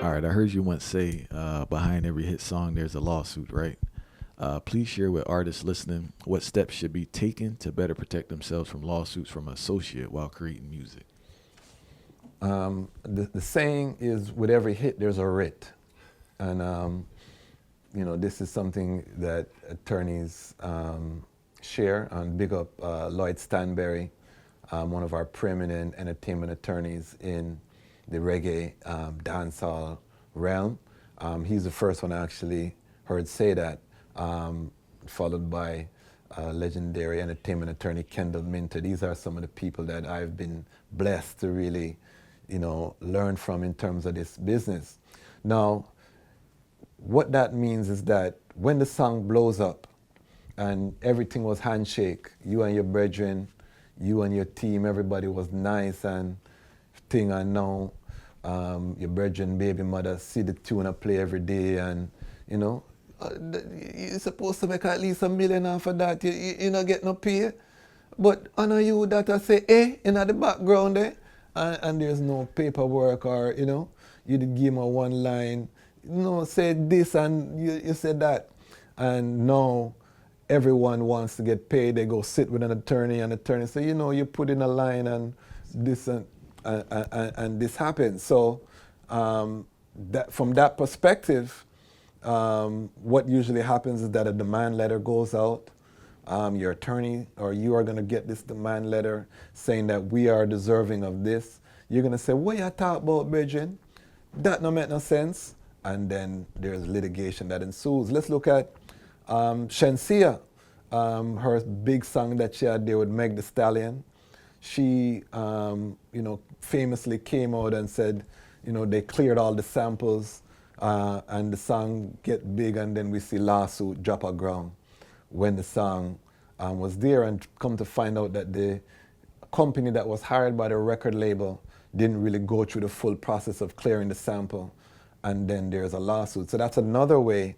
All right, I heard you once say behind every hit song there's a lawsuit, right? Please share with artists listening what steps should be taken to better protect themselves from lawsuits from an associate while creating music. The saying is with every hit there's a writ. And this is something that attorneys share. And big up Lloyd Stanberry, one of our preeminent entertainment attorneys in the reggae dancehall realm. He's the first one I actually heard say that, followed by legendary entertainment attorney Kendall Minter. These are some of the people that I've been blessed to really, learn from in terms of this business. Now, what that means is that when the song blows up and everything was handshake, you and your brethren, you and your team, everybody was nice and thing, and now your brethren, baby mother, see the tune I play every day, and you're supposed to make at least $1 million off of that. You not get no pay. But I know you that I say, in the background there, and there's no paperwork, or, you did give me one line, say this and you said that. And now everyone wants to get paid. They go sit with an attorney, and attorney say, you put in a line and this and this happens. So that from that perspective, what usually happens is that a demand letter goes out. Your attorney or you are going to get this demand letter saying that we are deserving of this. You're going to say, what you talk about, Bridget? That no make no sense. And then there's litigation that ensues. Let's look at Shensia, her big song that she had there with Meg Thee Stallion. She, famously came out and said, they cleared all the samples and the song get big, and then we see lawsuit drop a ground when the song was there, and come to find out that the company that was hired by the record label didn't really go through the full process of clearing the sample, and then there's a lawsuit. So that's another way,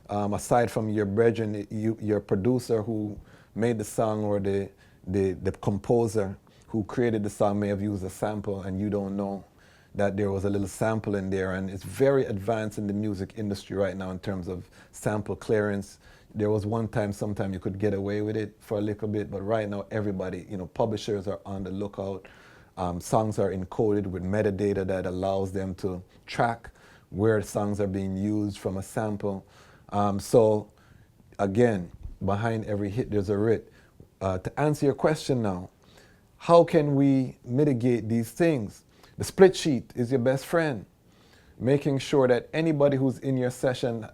aside from your brethren, your producer who made the song, or the composer who created the song may have used a sample and you don't know that there was a little sample in there. And it's very advanced in the music industry right now in terms of sample clearance. There was one time, sometime you could get away with it for a little bit, but right now everybody, publishers are on the lookout. Songs are encoded with metadata that allows them to track where songs are being used from a sample. So again, behind every hit there's a writ. To answer your question now, how can we mitigate these things? The split sheet is your best friend. Making sure that anybody who's in your session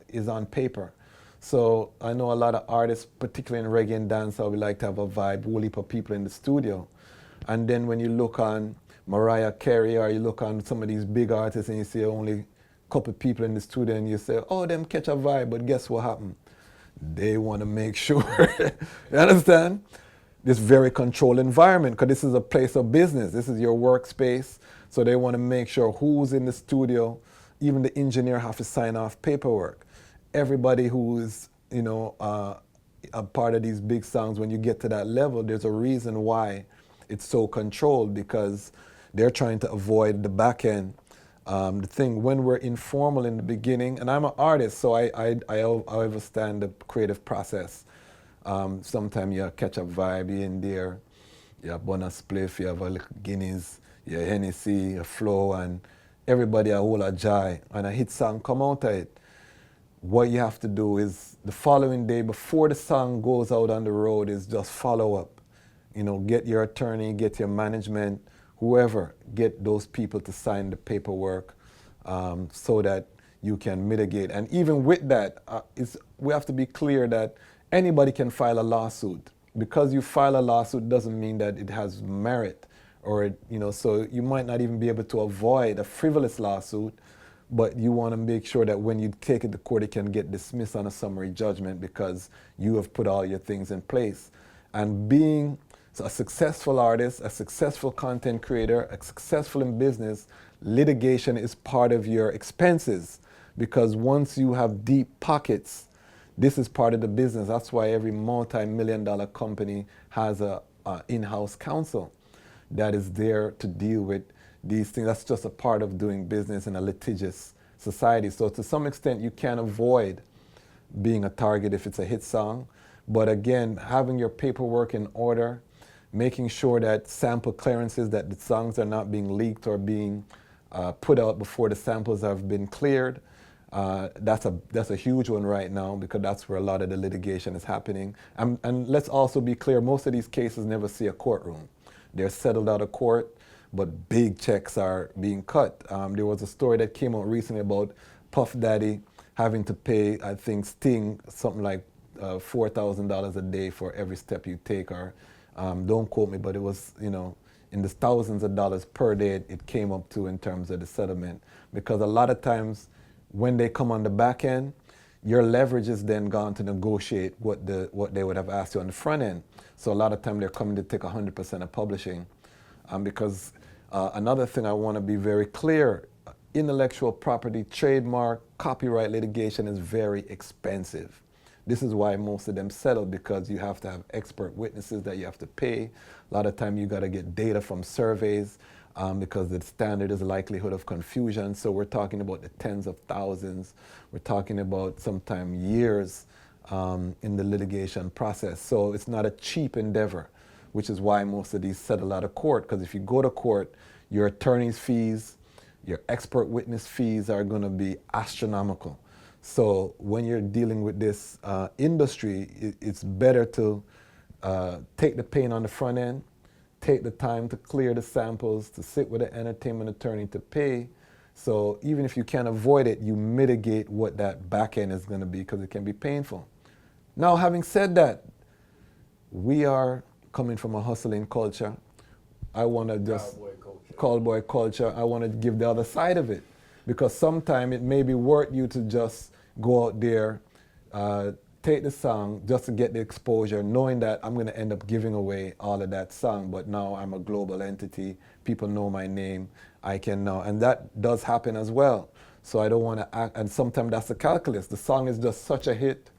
is on paper. So I know a lot of artists, particularly in reggae and dancehall, we like to have a vibe, whole heap of people in the studio. And then when you look on Mariah Carey, or you look on some of these big artists and you see only a couple people in the studio, and you say, oh, them catch a vibe, but guess what happened? They want to make sure, you understand? This very controlled environment, because this is a place of business. This is your workspace. So they want to make sure who's in the studio. Even the engineer have to sign off paperwork. Everybody who is, a part of these big songs, when you get to that level, there's a reason why it's so controlled, because they're trying to avoid the back end. The thing, when we're informal in the beginning, and I'm an artist, so I understand the creative process. Sometimes you catch a vibe in there, you have a spliff, you have a little Guinness, you have Hennessy, a flow, and everybody a whole a joy, and a hit song come out of it. What you have to do is the following day, before the song goes out on the road, is just follow up. Get your attorney, get your management, whoever, get those people to sign the paperwork so that you can mitigate. And even with that, we have to be clear that anybody can file a lawsuit. Because you file a lawsuit doesn't mean that it has merit, or so you might not even be able to avoid a frivolous lawsuit, but you want to make sure that when you take it to court, it can get dismissed on a summary judgment because you have put all your things in place. And being a successful artist, a successful content creator, a successful in business, litigation is part of your expenses, because once you have deep pockets, this is part of the business. That's why every multi-million-dollar company has a in-house counsel that is there to deal with these things. That's just a part of doing business in a litigious society. So to some extent, you can't avoid being a target if it's a hit song. But again, having your paperwork in order, making sure that sample clearances, that the songs are not being leaked or being put out before the samples have been cleared. That's a huge one right now, because that's where a lot of the litigation is happening. And let's also be clear, most of these cases never see a courtroom. They're settled out of court, but big checks are being cut. There was a story that came out recently about Puff Daddy having to pay, I think, Sting something like $4,000 a day for every step you take, or don't quote me, but it was, in the thousands of dollars per day it came up to in terms of the settlement. Because a lot of times when they come on the back end, your leverage is then gone to negotiate what they would have asked you on the front end. So a lot of time they're coming to take 100% of publishing. Because another thing I want to be very clear, intellectual property, trademark, copyright litigation is very expensive. This is why most of them settle, because you have to have expert witnesses that you have to pay. A lot of time you got to get data from surveys, because the standard is likelihood of confusion. So we're talking about the tens of thousands. We're talking about sometimes years in the litigation process. So it's not a cheap endeavor, which is why most of these settle out of court. Because if you go to court, your attorney's fees, your expert witness fees are going to be astronomical. So when you're dealing with this industry, it's better to take the pain on the front end, take the time to clear the samples, to sit with an entertainment attorney to pay. So even if you can't avoid it, you mitigate what that back end is going to be, because it can be painful. Now, having said that, we are coming from a hustling culture. I want to just cowboy culture. I want to give the other side of it, because sometimes it may be worth you to just go out there, take the song just to get the exposure, knowing that I'm going to end up giving away all of that song, but now I'm a global entity. People know my name. I can now, and that does happen as well. So I don't want to act, and sometimes that's the calculus. The song is just such a hit.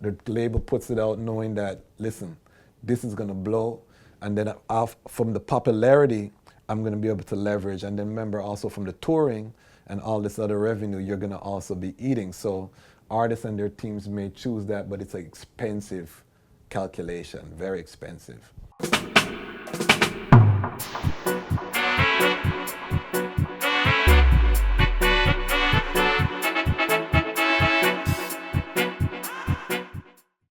The label puts it out knowing that, listen, this is going to blow, and then from the popularity, I'm going to be able to leverage. And then remember, also from the touring and all this other revenue, you're going to also be eating. So artists and their teams may choose that, but it's an expensive calculation, very expensive.